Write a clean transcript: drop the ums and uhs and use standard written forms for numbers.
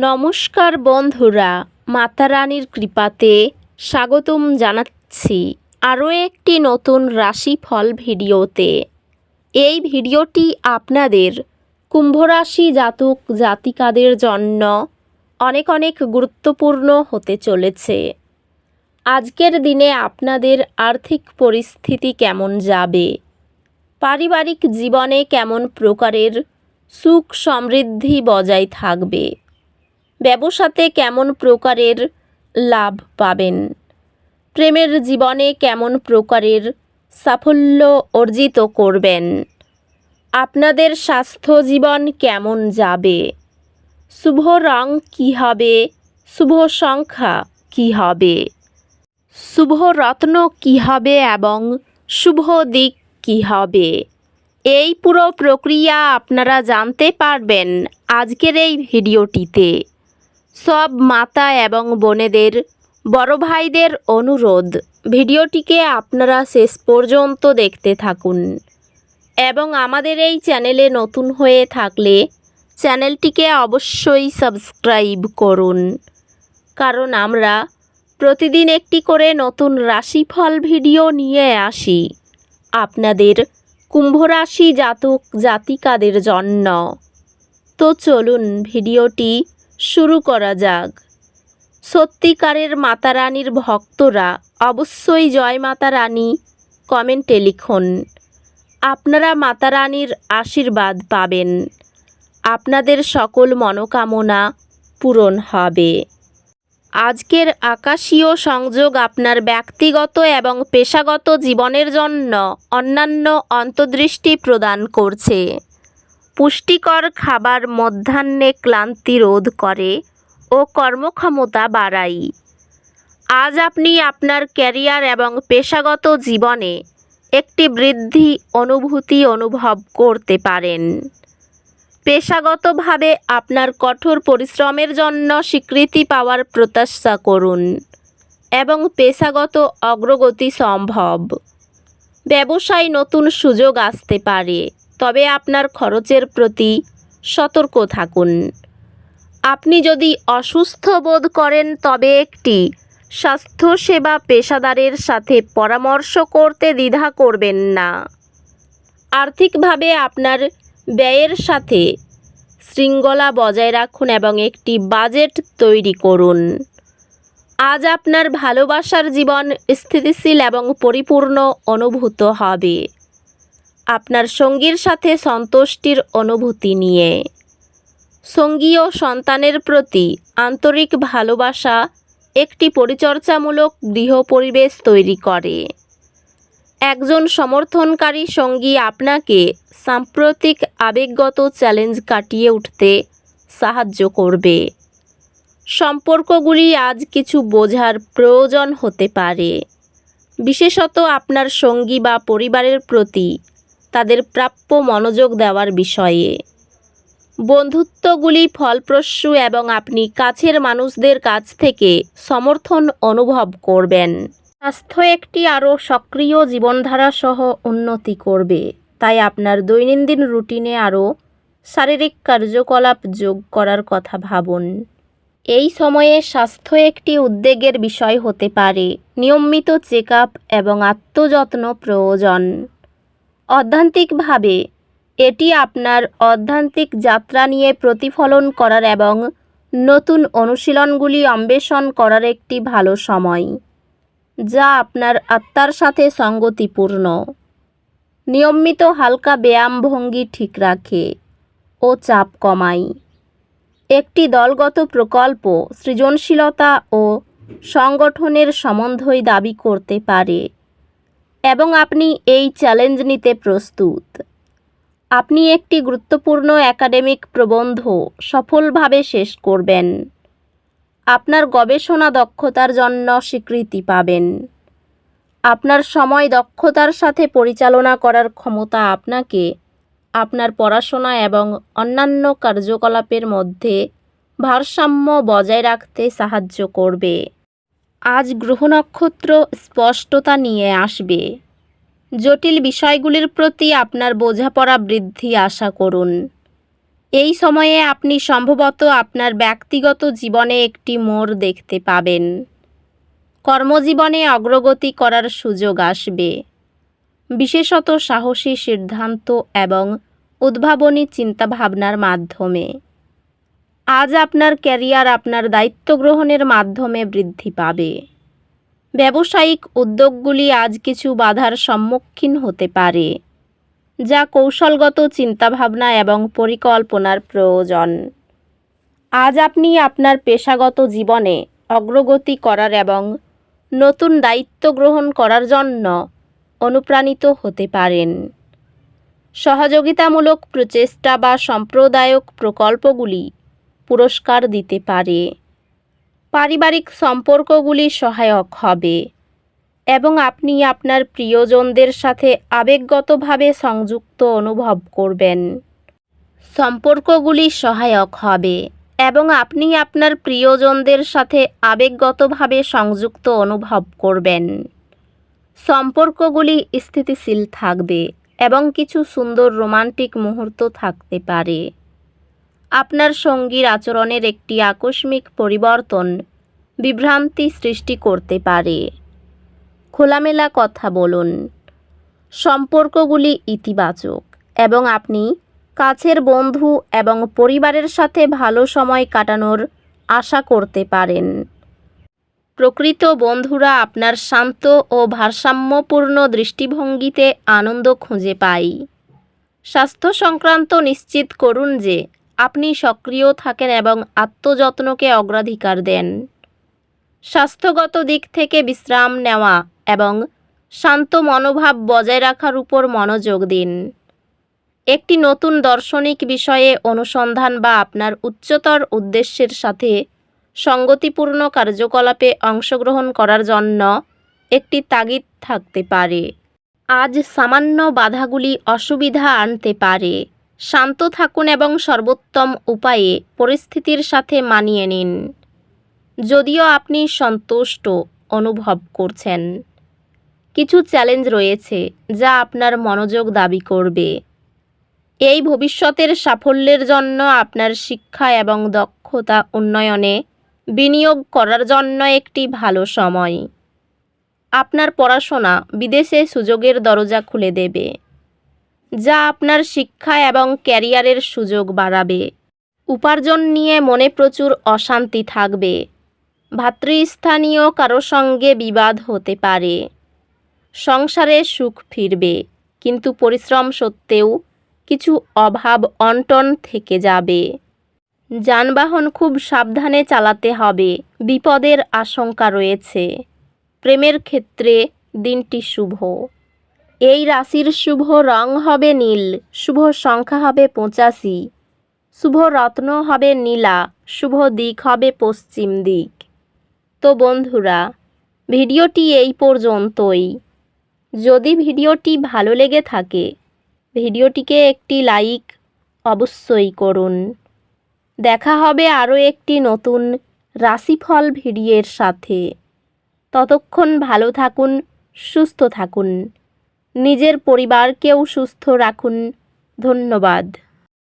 নমস্কার বন্ধুরা, মাতা রানীর কৃপাতে স্বাগতম জানাচ্ছি আরও একটি নতুন রাশিফল ভিডিওতে। এই ভিডিওটি আপনাদের কুম্ভ রাশি জাতক জাতিকাদের জন্য অনেক অনেক গুরুত্বপূর্ণ হতে চলেছে। আজকের দিনে আপনাদের আর্থিক পরিস্থিতি কেমন যাবে, পারিবারিক জীবনে কেমন প্রকারের সুখ সমৃদ্ধি বজায় থাকবে, ব্যবসাতে কেমন প্রকারের লাভ পাবেন, প্রেমের জীবনে কেমন প্রকারের সাফল্য অর্জিত করবেন, আপনাদের স্বাস্থ্য জীবন কেমন যাবে, শুভ রং কী হবে, শুভ সংখ্যা কী হবে, শুভ রত্ন কী হবে এবং শুভ দিক কী হবে, এই পুরো প্রক্রিয়া আপনারা জানতে পারবেন আজকের এই ভিডিওটিতে। সব মাতা এবং বোনেদের, বড় ভাইদের অনুরোধ, ভিডিওটিকে আপনারা শেষ পর্যন্ত দেখতে থাকুন এবং আমাদের এই চ্যানেলে নতুন হয়ে থাকলে চ্যানেলটিকে অবশ্যই সাবস্ক্রাইব করুন, কারণ আমরা প্রতিদিন একটি করে নতুন রাশিফল ভিডিও নিয়ে আসি আপনাদের কুম্ভ রাশি জাতক জাতিকাদের জন্য। তো চলুন ভিডিওটি শুরু করা যাক। সত্যিকারের মাতা রানীর ভক্তরা অবশ্যই জয় মাতা রানী কমেন্টে লিখুন। আপনারা মাতা রানীর আশীর্বাদ পাবেন, আপনাদের সকল মনোকামনা পূরণ হবে। আজকের আকাশীয় সংযোগ আপনার ব্যক্তিগত এবং পেশাগত জীবনের জন্য অন্যান্য অন্তর্দৃষ্টি প্রদান করছে। পুষ্টিকর খাবার মধ্যাহ্নে ক্লান্তি রোধ করে ও কর্মক্ষমতা বাড়ায়। আজ আপনি আপনার ক্যারিয়ার এবং পেশাগত জীবনে একটি বৃদ্ধি অনুভূতি অনুভব করতে পারেন। পেশাগতভাবে আপনার কঠোর পরিশ্রমের জন্য স্বীকৃতি পাওয়ার প্রত্যাশা করুন এবং পেশাগত অগ্রগতি সম্ভব। ব্যবসায় নতুন সুযোগ আসতে পারে, তবে আপনার খরচের প্রতি সতর্ক থাকুন। আপনি যদি অসুস্থ বোধ করেন তবে একটি স্বাস্থ্যসেবা পেশাদারের সাথে পরামর্শ করতে দ্বিধা করবেন না। আর্থিকভাবে আপনার ব্যয়ের সাথে শৃঙ্খলা বজায় রাখুন এবং একটি বাজেট তৈরি করুন। আজ আপনার ভালোবাসার জীবন স্থিতিশীল এবং পরিপূর্ণ অনুভূত হবে, আপনার সঙ্গীর সাথে সন্তুষ্টির অনুভূতি নিয়ে। সঙ্গী ও সন্তানের প্রতি আন্তরিক ভালোবাসা একটি পরিচর্যামূলক গৃহ পরিবেশ তৈরি করে। একজন সমর্থনকারী সঙ্গী আপনাকে সাম্প্রতিক আবেগগত চ্যালেঞ্জ কাটিয়ে উঠতে সাহায্য করবে। সম্পর্কগুলি আজ কিছু বোঝার প্রয়োজন হতে পারে, বিশেষত আপনার সঙ্গী বা পরিবারের প্রতি তাদের প্রাপ্য মনোযোগ দেওয়ার বিষয়ে। বন্ধুত্বগুলি ফলপ্রসূ এবং আপনি কাছের মানুষদের কাছ থেকে সমর্থন অনুভব করবেন। স্বাস্থ্য একটি আরও সক্রিয় জীবনধারা সহ উন্নতি করবে, তাই আপনার দৈনন্দিন রুটিনে আরও শারীরিক কার্যকলাপ যোগ করার কথা ভাবুন। এই সময়ে স্বাস্থ্য একটি উদ্বেগের বিষয় হতে পারে, নিয়মিত চেক আপ এবং আত্মযত্ন প্রয়োজন। অধ্যাত্মিকভাবে এটি আপনার আধ্যাত্মিক যাত্রা নিয়ে প্রতিফলন করার এবং নতুন অনুশীলনগুলি অন্বেষণ করার একটি ভালো সময়, যা আপনার আত্মার সাথে সঙ্গতিপূর্ণ। নিয়মিত হালকা ব্যায়াম ভঙ্গি ঠিক রাখে ও চাপ কমায়। একটি দলগত প্রকল্প সৃজনশীলতা ও সংগঠনের সমন্বয় দাবি করতে পারে এবং আপনি এই চ্যালেঞ্জ নিতে প্রস্তুত। আপনি একটি গুরুত্বপূর্ণ একাডেমিক প্রবন্ধ সফলভাবে শেষ করবেন। আপনার গবেষণা দক্ষতার জন্য স্বীকৃতি পাবেন। আপনার সময় দক্ষতার সাথে পরিচালনা করার ক্ষমতা আপনাকে আপনার পড়াশোনা এবং অন্যান্য কার্যকলাপের মধ্যে ভারসাম্য বজায় রাখতে সাহায্য করবে। আজ গ্রহ নক্ষত্র স্পষ্টতা নিয়ে আসবে। জটিল বিষয়গুলির প্রতি আপনার বোঝাপড়া বৃদ্ধি আশা করুন। এই সময়ে আপনি সম্ভবত আপনার ব্যক্তিগত জীবনে একটি মোড় দেখতে পাবেন। কর্মজীবনে অগ্রগতি করার সুযোগ আসবে, বিশেষত সাহসী সিদ্ধান্ত এবং উদ্ভাবনী চিন্তাভাবনার মাধ্যমে। আজ আপনার ক্যারিয়ার আপনার দায়িত্ব গ্রহণের মাধ্যমে বৃদ্ধি পাবে। ব্যবসায়িক উদ্যোগগুলি আজ কিছু বাধার সম্মুখীন হতে পারে, যা কৌশলগত চিন্তাভাবনা এবং পরিকল্পনার প্রয়োজন। আজ আপনি আপনার পেশাগত জীবনে অগ্রগতি করার এবং নতুন দায়িত্ব গ্রহণ করার জন্য অনুপ্রাণিত হতে পারেন। সহযোগিতামূলক প্রচেষ্টা বা সাম্প্রদায়িক প্রকল্পগুলি পুরস্কার দিতে পারে। পারিবারিক সম্পর্কগুলি সহায়ক হবে এবং আপনি আপনার প্রিয়জনদের সাথে আবেগগতভাবে সংযুক্ত অনুভব করবেন। সম্পর্কগুলি সহায়ক হবে এবং আপনি আপনার প্রিয়জনদের সাথে আবেগগতভাবে সংযুক্ত অনুভব করবেন। সম্পর্কগুলি স্থিতিশীল থাকবে এবং কিছু সুন্দর রোমান্টিক মুহূর্ত থাকতে পারে। আপনার সঙ্গীর আচরণের একটি আকস্মিক পরিবর্তন বিভ্রান্তি সৃষ্টি করতে পারে। খোলামেলা কথা বলুন। সম্পর্কগুলি ইতিবাচক এবং আপনি কাছের বন্ধু এবং পরিবারের সাথে ভালো সময় কাটানোর আশা করতে পারেন। প্রকৃত বন্ধুরা আপনার শান্ত ও ভারসাম্যপূর্ণ দৃষ্টিভঙ্গিতে আনন্দ খুঁজে পায়। স্বাস্থ্য সংক্রান্ত নিশ্চিত করুন যে আপনি সক্রিয় থাকেন এবং আত্মযত্নকে অগ্রাধিকার দেন। স্বাস্থ্যগত দিক থেকে বিশ্রাম নেওয়া এবং শান্ত মনোভাব বজায় রাখার উপর মনোযোগ দিন। একটি নতুন দার্শনিক বিষয়ে অনুসন্ধান বা আপনার উচ্চতর উদ্দেশ্যের সাথে সঙ্গতিপূর্ণ কার্যকলাপে অংশগ্রহণ করার জন্য একটি তাগিদ থাকতে পারে। আজ সামান্য বাধাগুলি অসুবিধা আনতে পারে। শান্ত থাকুন এবং সর্বোত্তম উপায়ে পরিস্থিতির সাথে মানিয়ে নিন। যদিও আপনি সন্তুষ্ট অনুভব করছেন, কিছু চ্যালেঞ্জ রয়েছে যা আপনার মনোযোগ দাবি করবে। এই ভবিষ্যতের সাফল্যের জন্য আপনার শিক্ষা এবং দক্ষতা উন্নয়নে বিনিয়োগ করার জন্য একটি ভালো সময়। আপনার পড়াশোনা বিদেশে সুযোগের দরজা খুলে দেবে, যা আপনার শিক্ষা এবং ক্যারিয়ারের সুযোগ বাড়াবে। উপার্জন নিয়ে মনে প্রচুর অশান্তি থাকবে। ভাতৃস্থানীয় কারো সঙ্গে বিবাদ হতে পারে। সংসারে সুখ ফিরবে, কিন্তু পরিশ্রম সত্ত্বেও কিছু অভাব অনটন থেকে যাবে। যানবাহন খুব সাবধানে চালাতে হবে, বিপদের আশঙ্কা রয়েছে। প্রেমের ক্ষেত্রে দিনটি শুভ। এই রাশির শুভ রং হবে নীল, শুভ সংখ্যা হবে 85, শুভ রত্ন হবে নীলা, শুভ দিক হবে পশ্চিম দিক। তো বন্ধুরা, ভিডিওটি এই পর্যন্তই। যদি ভিডিওটি ভালো লেগে থাকে, ভিডিওটিকে একটি লাইক অবশ্যই করুন। দেখা হবে আরও একটি নতুন রাশিফল ভিডিওর সাথে। ততক্ষণ ভালো থাকুন, সুস্থ থাকুন, নিজের পরিবারকেও সুস্থ রাখুন। ধন্যবাদ।